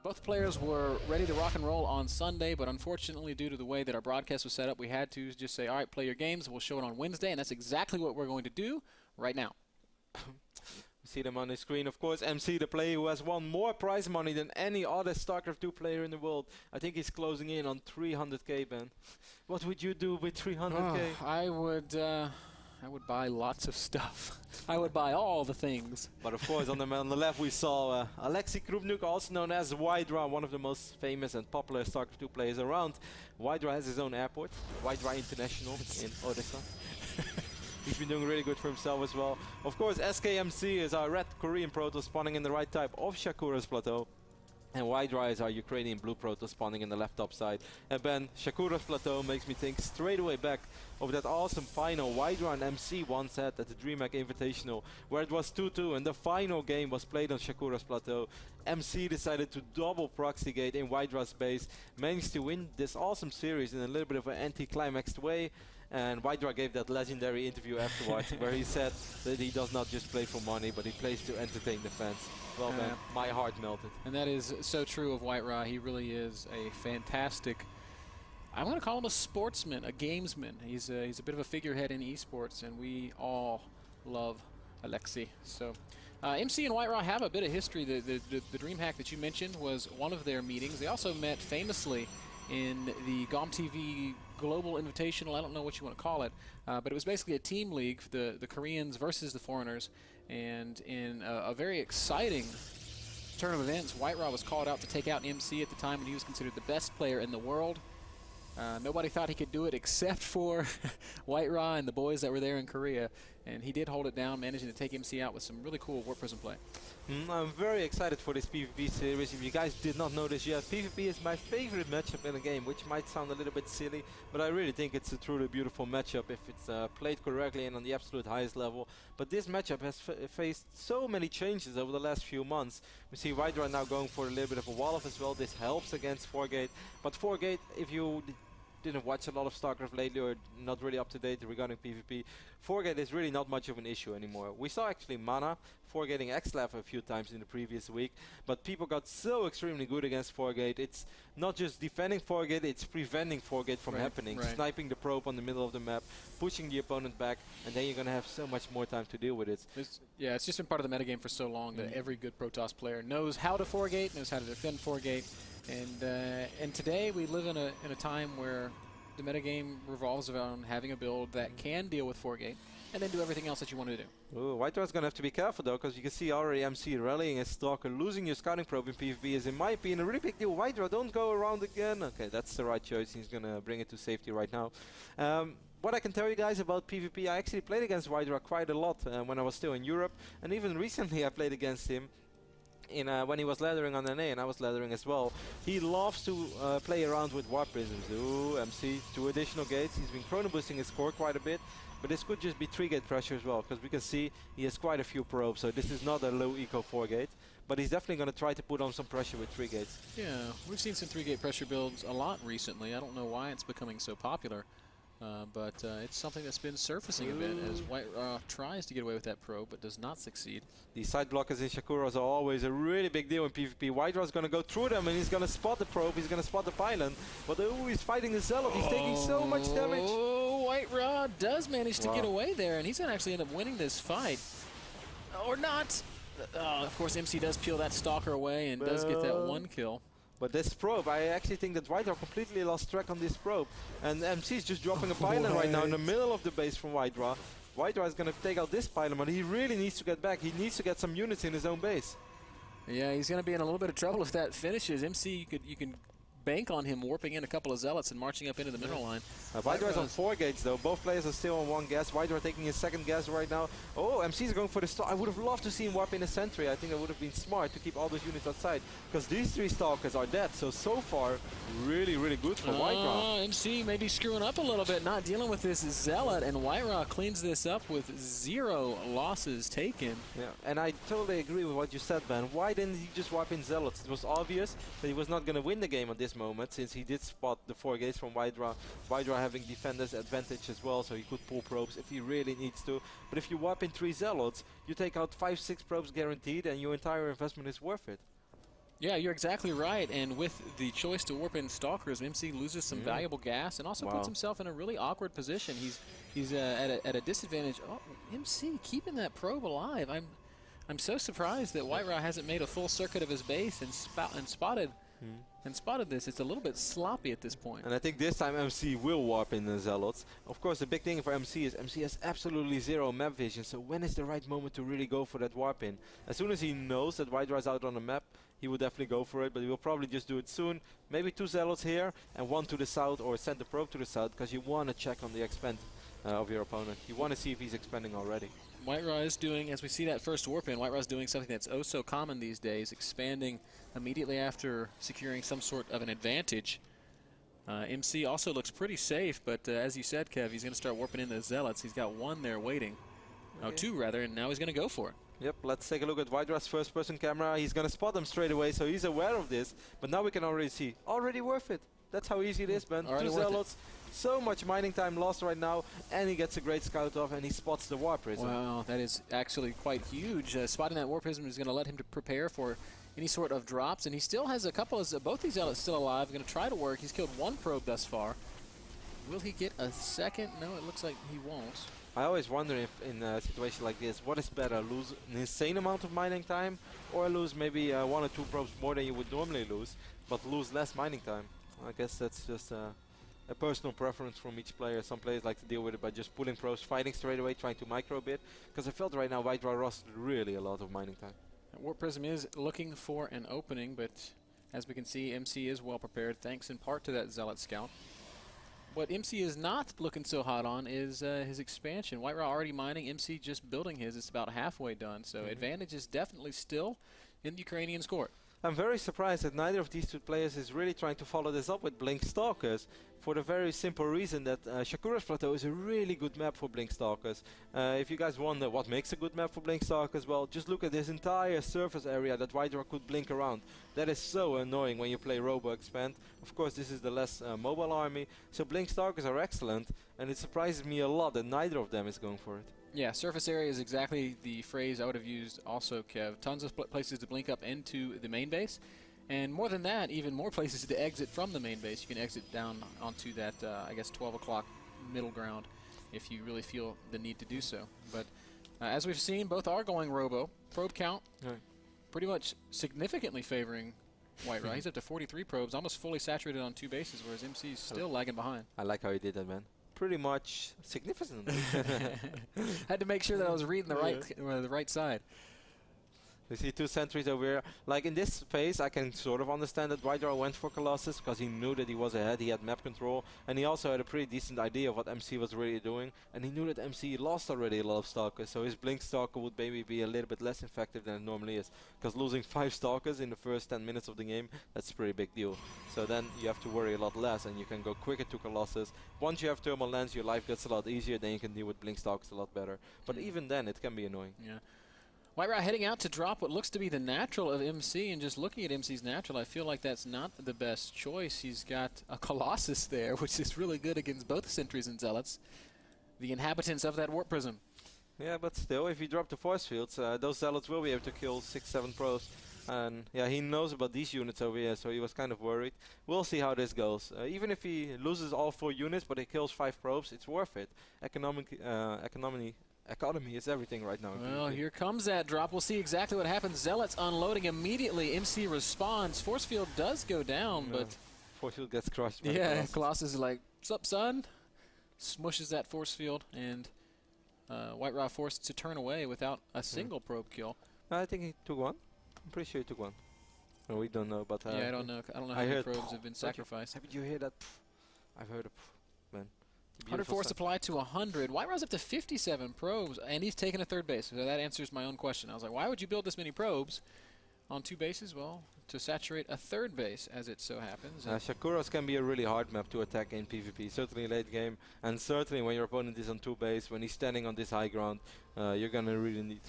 Both players were ready to rock and roll on Sunday, but unfortunately, due to the way that our broadcast was set up, we had to just say, all right, play your games. We'll show it on Wednesday, and that's exactly what we're going to do right now. We see them on the screen. Of course, MC, the player who has won more prize money than any other StarCraft 2 player in the world. I think he's closing in on 300k, Ben. What would you do with 300k? Oh, I would buy lots of stuff. I would buy all the things. But of course, on the left we saw Alexei Krupnuk, also known as Wydra, one of the most famous and popular StarCraft 2 players around. Wydra has his own airport, Wydra International in Odessa. He's been doing really good for himself as well. Of course, SKMC is our red Korean Protoss spawning in the right type of Shakura's Plateau. And Wydra is our Ukrainian blue Protoss spawning in the left top side. And Ben, Shakura's Plateau makes me think straight away back of that awesome final Wydra and MC once had at the DreamHack Invitational, where it was 2-2 and the final game was played on Shakura's Plateau. MC decided to double proxy gate in Wydra's base, managed to win this awesome series in a little bit of an anti-climaxed way. And Wydra gave that legendary interview afterwards where he said that he does not just play for money, but he plays to entertain the fans. Well, man, my heart melted. And that is so true of Wydra. He really is a fantastic, I'm going to call him a sportsman, a gamesman. He's a bit of a figurehead in esports, and we all love Alexei. So MC and Wydra have a bit of history. The DreamHack that you mentioned was one of their meetings. They also met famously in the GOM-TV Global Invitational. I don't know what you want to call it, but it was basically a team league, the Koreans versus the foreigners. And in a very exciting turn of events, Wydra was called out to take out MC at the time, and he was considered the best player in the world. Nobody thought he could do it except for Wydra and the boys that were there in Korea, and he did hold it down, managing to take MC out with some really cool Warp Prism play. I'm very excited for this PvP series. If you guys did not know this yet, PvP is my favorite matchup in the game, which might sound a little bit silly, but I really think it's a truly beautiful matchup if it's played correctly and on the absolute highest level. But this matchup has faced so many changes over the last few months. We see Wydra now going for a little bit of a wall-off as well. This helps against 4Gate, but 4Gate, if you didn't watch a lot of StarCraft lately or not really up to date regarding PvP, 4Gate is really not much of an issue anymore. We saw actually Mana 4-gating Xlav a few times in the previous week, but people got so extremely good against 4Gate. It's not just defending 4Gate, it's preventing 4Gate from happening. Sniping the probe on the middle of the map, pushing the opponent back, and then you're going to have so much more time to deal with it. It's just been part of the metagame for so long that every good Protoss player knows how to 4Gate, knows how to defend 4Gate. And today we live in a time where the metagame revolves around having a build that can deal with 4Gate and then do everything else that you want to do. Ooh, Wydra's going to have to be careful though, because you can see already MC rallying his Stalker. Losing your scouting probe in PvP is, in my opinion, a really big deal. Wydra, don't go around again. Okay, that's the right choice. He's going to bring it to safety right now. What I can tell you guys about PvP, I actually played against Wydra quite a lot when I was still in Europe, and even recently I played against him when he was laddering on NA and I was laddering as well. He loves to play around with Warp Prisms. Ooh, MC, 2 additional gates. He's been chrono boosting his core quite a bit, but this could just be 3-gate pressure as well, because we can see he has quite a few probes, so this is not a low eco 4-gate, but he's definitely going to try to put on some pressure with 3 gates. Yeah, we've seen some 3-gate pressure builds a lot recently. I don't know why it's becoming so popular. But it's something that's been surfacing a bit as Wydra tries to get away with that probe, but does not succeed. These side blockers in Shakuras are always a really big deal in PvP. Wydra's going to go through them and he's going to spot the probe, he's going to spot the pylon. But he's fighting the Zealot, he's taking so much damage. Oh, Wydra does manage to get away there, and he's going to actually end up winning this fight. Or not. Of course, MC does peel that Stalker away and does get that 1 kill. But this probe, I actually think that Wydra completely lost track on this probe. And MC is just dropping a pylon right now in the middle of the base from Wydra. Wydra is going to take out this pylon, but he really needs to get back. He needs to get some units in his own base. Yeah, he's going to be in a little bit of trouble if that finishes. MC, you can bank on him warping in a couple of Zealots and marching up into the middle line. Wydra is on 4 gates though. Both players are still on 1 gas. Wydra taking his 2nd gas right now. Oh, MC is going for the Stalker. I would have loved to see him warp in a sentry. I think it would have been smart to keep all those units outside, because these 3 Stalkers are dead. So far, really, really good for Wydra. MC may be screwing up a little bit, not dealing with this Zealot, and Wydra cleans this up with 0 losses taken. Yeah, and I totally agree with what you said, Ben. Why didn't he just warp in Zealots? It was obvious that he was not going to win the game at this moment, since he did spot the 4 gates from Wydra. Wydra having defenders advantage as well, so he could pull probes if he really needs to. But if you warp in 3 Zealots, you take out 5-6 probes guaranteed, and your entire investment is worth it. Yeah, you're exactly right. And with the choice to warp in Stalkers, MC loses some valuable gas and also puts himself in a really awkward position. He's at a disadvantage. Oh, MC keeping that probe alive. I'm so surprised that White Raw hasn't made a full circuit of his base and spotted this. It's a little bit sloppy at this point. And I think this time MC will warp in the Zealots. Of course, the big thing for MC is MC has absolutely zero map vision. So when is the right moment to really go for that warp in? As soon as he knows that White Raw is out on the map, he will definitely go for it. But he will probably just do it soon. Maybe 2 Zealots here and 1 to the south, or send the probe to the south, because you want to check on the expand of your opponent. You want to see if he's expanding already. White Raw is doing, as we see that first warp in, White Raw is doing something that's oh so common these days, expanding immediately after securing some sort of an advantage. MC also looks pretty safe, but as you said, Kev, he's going to start warping in the Zealots. He's got 1 there waiting. Oh, 2 rather, and now he's going to go for it. Yep, let's take a look at White Raw's first-person camera. He's going to spot them straight away, so he's aware of this. But now we can already see, already worth it. That's how easy it is, man. 2 Zealots, so much mining time lost right now, and he gets a great scout off, and he spots the Warp Prism. Wow, that is actually quite huge. Spotting that Warp Prism is going to let him to prepare for any sort of drops, and he still has a couple of, both these Zealots still alive, going to try to work. He's killed 1 probe thus far. Will he get a second? No, it looks like he won't. I always wonder if in a situation like this, what is better, lose an insane amount of mining time, or lose maybe 1 or 2 probes more than you would normally lose, but lose less mining time. I guess that's just a personal preference from each player. Some players like to deal with it by just pulling probes, fighting straight away, trying to micro bit, because I felt right now White Raw lost really a lot of mining time. Warp Prism is looking for an opening, but as we can see, MC is well prepared, thanks in part to that Zealot Scout. What MC is not looking so hot on is his expansion. White Raw already mining, MC just building his. It's about halfway done, so advantage is definitely still in the Ukrainian's court. I'm very surprised that neither of these 2 players is really trying to follow this up with Blink Stalkers, for the very simple reason that Shakura's Plateau is a really good map for Blink Stalkers. If you guys wonder what makes a good map for Blink Stalkers, well, just look at this entire surface area that White Raw could blink around. That is so annoying when you play Robo Expand. Of course, this is the less mobile army, so Blink Stalkers are excellent, and it surprises me a lot that neither of them is going for it. Yeah, surface area is exactly the phrase I would have used also, Kev. Tons of places to blink up into the main base. And more than that, even more places to exit from the main base. You can exit down onto that, I guess, 12 o'clock middle ground if you really feel the need to do so. But as we've seen, both are going Robo. Probe count pretty much significantly favoring White Raw. He's up to 43 probes, almost fully saturated on 2 bases, whereas MC's still lagging behind. I like how he did that, man. Pretty much significant. Had to make sure that I was reading the right side. You see 2 sentries over here. Like in this phase, I can sort of understand that White Raw went for Colossus because he knew that he was ahead, he had map control, and he also had a pretty decent idea of what MC was really doing, and he knew that MC lost already a lot of Stalkers, so his Blink Stalker would maybe be a little bit less effective than it normally is, because losing 5 Stalkers in the first 10 minutes of the game, that's a pretty big deal. So then you have to worry a lot less, and you can go quicker to Colossus. Once you have Thermal Lens, your life gets a lot easier, then you can deal with Blink Stalkers a lot better. But even then, it can be annoying. Yeah. White Raw heading out to drop what looks to be the natural of MC, and just looking at MC's natural, I feel like that's not the best choice. He's got a Colossus there, which is really good against both Sentries and Zealots, the inhabitants of that Warp Prism. Yeah, but still, if you drop the force fields, those Zealots will be able to kill 6-7 pros. And yeah, he knows about these units over here, so he was kind of worried. We'll see how this goes. Even if he loses all 4 units, but he kills 5 probes, it's worth it. Economy is everything right now. Well, here comes that drop. We'll see exactly what happens. Zealots unloading immediately. MC responds. Force field does go down, but force field gets crushed. Yeah, Colossus is like, "What's up, son?" Smushes that force field, and White Raw forced to turn away without a single probe kill. I think he took 1. I'm pretty sure he took 1. No, we don't know, but yeah, I don't know. I don't know how many probes have been sacrificed. Haven't you heard that? I've heard it, man. 104 supply to 100. White Raw's up to 57 probes, and he's taking a 3rd base. So that answers my own question. I was like, why would you build this many probes on 2 bases? Well, to saturate a 3rd base, as it so happens. Shakuras can be a really hard map to attack in PvP, certainly late game, and certainly when your opponent is on 2 base, when he's standing on this high ground, you're going to really need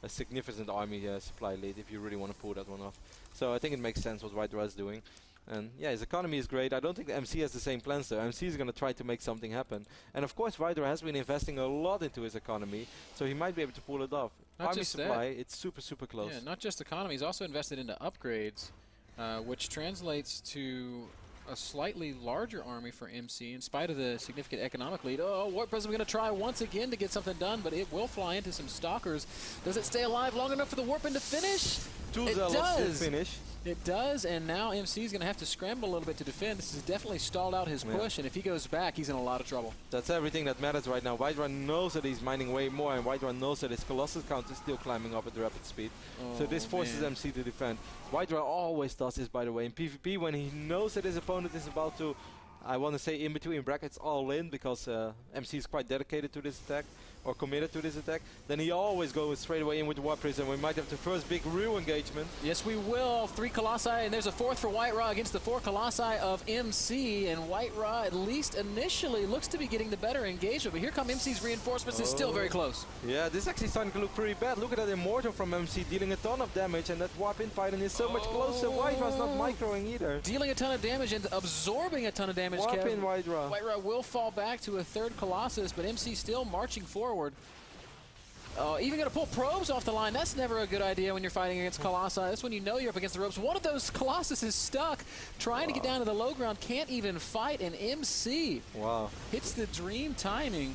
a significant army supply lead if you really want to pull that one off. So I think it makes sense what White Raw is doing. And yeah, his economy is great. I don't think the MC has the same plans though. MC is going to try to make something happen. And of course, Widra has been investing a lot into his economy, so he might be able to pull it off. Army supply, it's super, super close. Yeah, not just economy. He's also invested into upgrades, which translates to a slightly larger army for MC in spite of the significant economic lead. Oh, Warp Prism going to try once again to get something done, but it will fly into some stalkers. Does it stay alive long enough for the Warpin to finish? It does. Finish. It does, and now MC is going to have to scramble a little bit to defend. This has definitely stalled out his push, and if he goes back, he's in a lot of trouble. That's everything that matters right now. Widra knows that he's mining way more, and Widra knows that his Colossus count is still climbing up at rapid speed. So this forces MC to defend. Widra always does this, by the way, in PvP when he knows that his opponent is about to, I want to say in between brackets, all in, because MC is quite dedicated to this attack, or committed to this attack, then he always goes straight away in with the Warp Prism. We might have the first big real engagement. Yes, we will. 3 Colossi, and there's a 4th for White Ra against the 4 Colossi of MC, and White Ra, at least initially, looks to be getting the better engagement, but here come MC's reinforcements. It's still very close. Yeah, this is actually starting to look pretty bad. Look at that Immortal from MC dealing a ton of damage, and that Warp in Python is so much closer. White Ra's not microing either. Dealing a ton of damage and absorbing a ton of damage, Warp in White Ra. White Ra will fall back to a 3rd Colossus, but MC still marching forward. Even going to pull probes off the line. That's never a good idea when you're fighting against Colossi. That's when you know you're up against the ropes. One of those Colossus is stuck, trying to get down to the low ground, can't even fight, and MC hits the dream timing.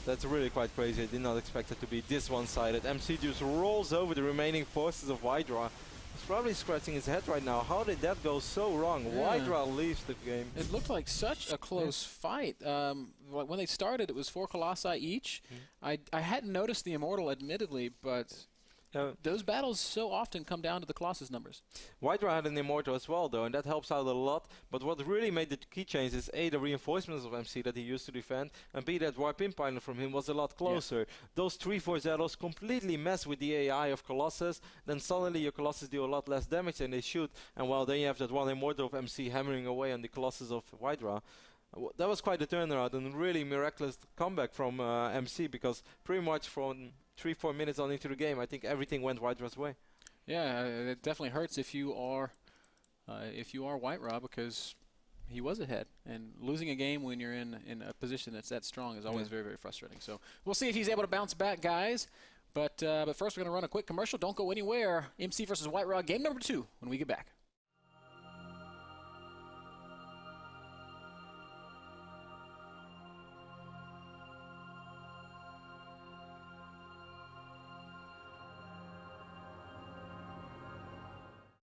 That's really quite crazy. I did not expect it to be this one-sided. MC just rolls over the remaining forces of Widra. He's probably scratching his head right now. How did that go so wrong? Widra leaves the game. It looked like such a close fight. When they started, it was 4 Colossi each. I hadn't noticed the Immortal, admittedly, but those battles so often come down to the Colossus numbers. Widra had an Immortal as well, though, and that helps out a lot. But what really made the key change is A, the reinforcements of MC that he used to defend, and B, that Warp in pilot from him was a lot closer. Yeah. Those 3-4 Zeros completely mess with the AI of Colossus. Then suddenly your Colossus do a lot less damage than they should. And well, then you have that one Immortal of MC hammering away on the Colossus of Widra. That was quite a turnaround and really miraculous comeback from MC, because pretty much from 3-4 minutes on into the game, I think everything went Widra's way. Yeah, it definitely hurts if you are White Ra, because he was ahead, and losing a game when you're in a position that's that strong is always very, very frustrating. So we'll see if he's able to bounce back, guys. But first, we're going to run a quick commercial. Don't go anywhere. MC versus White Ra, game number 2 when we get back.